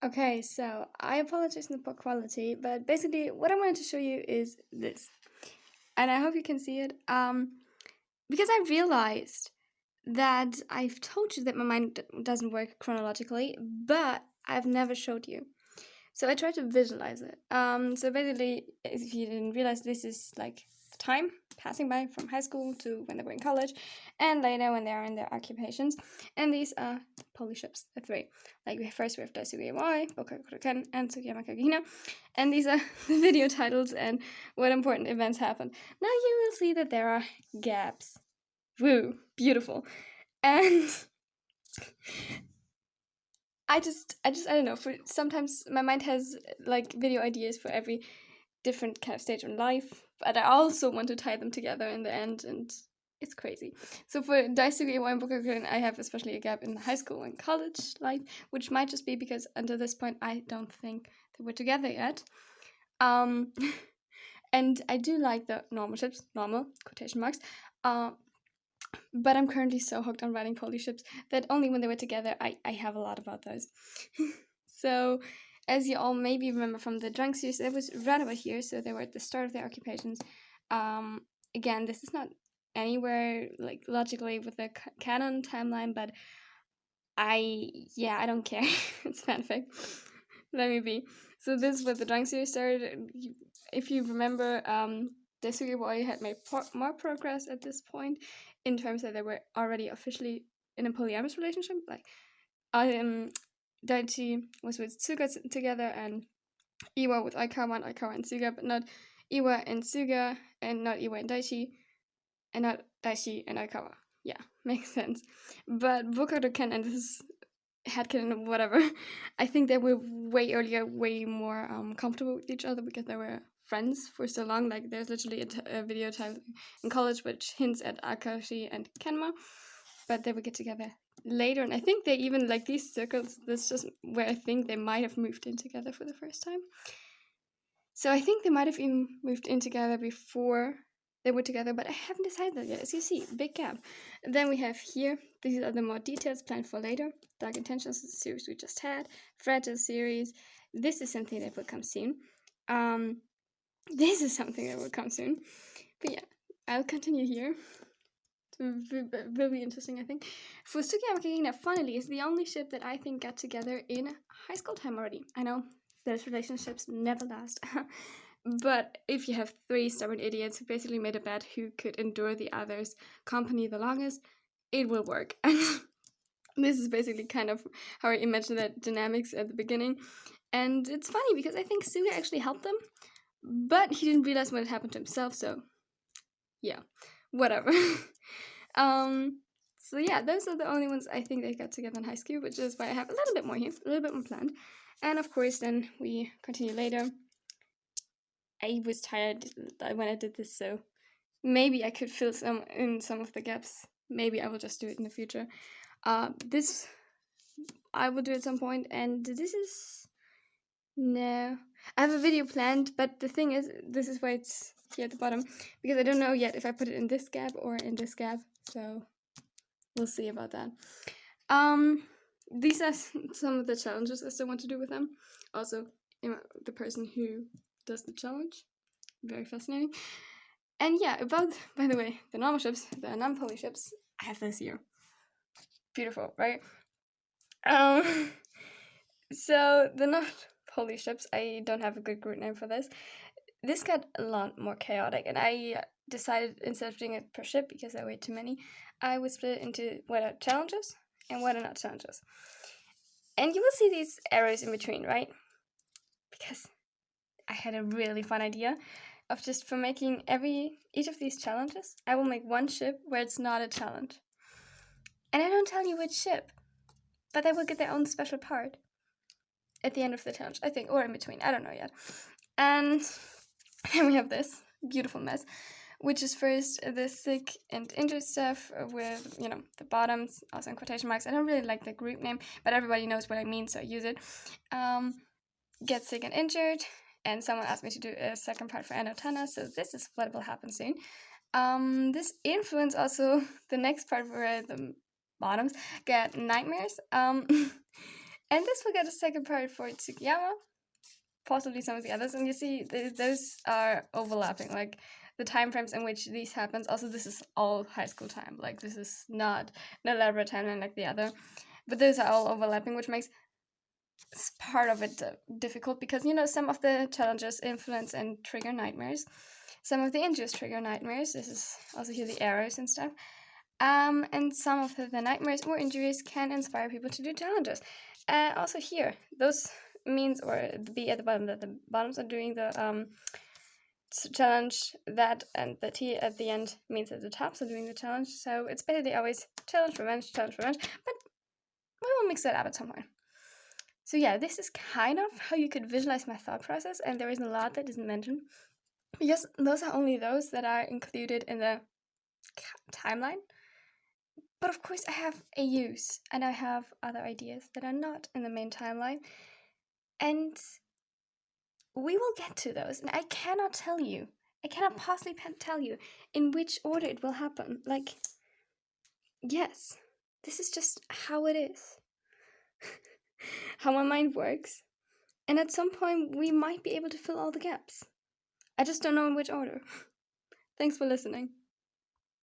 Okay, so I apologize for the poor quality, but basically what I wanted to show you is this. And I hope you can see it. Because I realized that I've told you that my mind doesn't work chronologically, but I've never showed you. So I tried to visualize it. So basically, if you didn't realize, this is like the time passing by from high school to when they were in college, and later when they are in their occupations. And these are poly ships, the three. Like first we have Daisuke Iwai, Bokaku Ken, and Tsukiyama Kagehina. And these are the video titles and what important events happened. Now you will see that there are gaps. Woo, beautiful. And I don't know. For sometimes my mind has like video ideas for every different kind of stage in life, but I also want to tie them together in the end, and it's crazy. So for Daisuke Iwai and Bokaku, I have especially a gap in high school and college life, which might just be because until this point I don't think that we're together yet. And I do like the normal ships, normal quotation marks. But I'm currently so hooked on writing poly ships that only when they were together I have a lot about those. So, as you all maybe remember from the drunk series, it was right over here, so they were at the start of their occupations. Again, this is not anywhere like logically with the canon timeline, but I don't care. It's fanfic. Let me be. So this is where the drunk series started. If you remember, Daisuke Boy had made more progress at this point in terms that they were already officially in a polyamorous relationship. Like, Daichi was with Suga together, and Iwa with Aikawa, and Aikawa and Suga, but not Iwa and Suga, and not Iwa and Daichi, and not Daichi and Aikawa. Yeah, makes sense. But Bokato Ken and this headcanon, whatever, I think they were way earlier, way more comfortable with each other because they were friends for so long. Like, there's literally a video time in college which hints at Akashi and Kenma, but they would get together later. And I think they even, like, these circles, this is just where I think they might have moved in together for the first time. So I think they might have even moved in together before they were together, but I haven't decided that yet. As you see, big gap. Then we have here, these are the more details planned for later. Dark Intentions series we just had. Fragile series. This is something that will come soon. This is something that will come soon. But yeah, I'll continue here. It will be interesting, I think. For Tsukiyama Kagina, funnily, is the only ship that I think got together in high school time already. I know those relationships never last. But if you have three stubborn idiots who basically made a bet who could endure the other's company the longest, it will work. This is basically kind of how I imagined that dynamics at the beginning. And it's funny because I think Suga actually helped them, but he didn't realize what had happened to himself, so yeah, whatever. So yeah, those are the only ones I think they got together in high school, which is why I have a little bit more here, a little bit more planned. And of course, then we continue later. I was tired when I did this, so maybe I could fill some of the gaps. Maybe I will just do it in the future. This I will do at some point, and this is no. I have a video planned, but the thing is, this is why it's here at the bottom, because I don't know yet if I put it in this gap or in this gap, so we'll see about that. These are some of the challenges I still want to do with them. Also, the person who does the challenge, very fascinating. And yeah, about, by the way, the normal ships, the non-poly ships, I have this here. Beautiful, right? So the non-poly ships, I don't have a good group name for this. This got a lot more chaotic, and I decided instead of doing it per ship, because there were too many, I would split it into what are challenges and what are not challenges. And you will see these arrows in between, right? Because I had a really fun idea of just for making each of these challenges, I will make one ship where it's not a challenge. And I don't tell you which ship, but they will get their own special part at the end of the challenge, I think, or in between, I don't know yet. And then we have this beautiful mess, which is first the sick and injured stuff with, the bottoms, also in quotation marks. I don't really like the group name, but everybody knows what I mean, so I use it. Get sick and injured, and someone asked me to do a second part for Anotana, so this is what will happen soon. This influenced also the next part where the bottoms get nightmares. And this will get a second part for Tsukiyama, possibly some of the others. And you see, those are overlapping, like the time frames in which these happens. Also, this is all high school time. Like, this is not an elaborate timeline like the other. But those are all overlapping, which makes part of it difficult because, you know, some of the challenges influence and trigger nightmares. Some of the injuries trigger nightmares. This is also here the arrows and stuff. And some of the nightmares or injuries can inspire people to do challenges. Also here, those means, or the B at the bottom, that the bottoms are doing the challenge, that, and the T at the end means that the tops are doing the challenge. So it's basically always challenge, revenge, but we will mix that up at some point. So yeah, this is kind of how you could visualize my thought process, and there is a lot that isn't mentioned because those are only those that are included in the timeline. But of course I have AUs and I have other ideas that are not in the main timeline, and we will get to those, and I cannot possibly tell you in which order it will happen. Like, yes, this is just how it is. How my mind works. And at some point, we might be able to fill all the gaps. I just don't know in which order. Thanks for listening.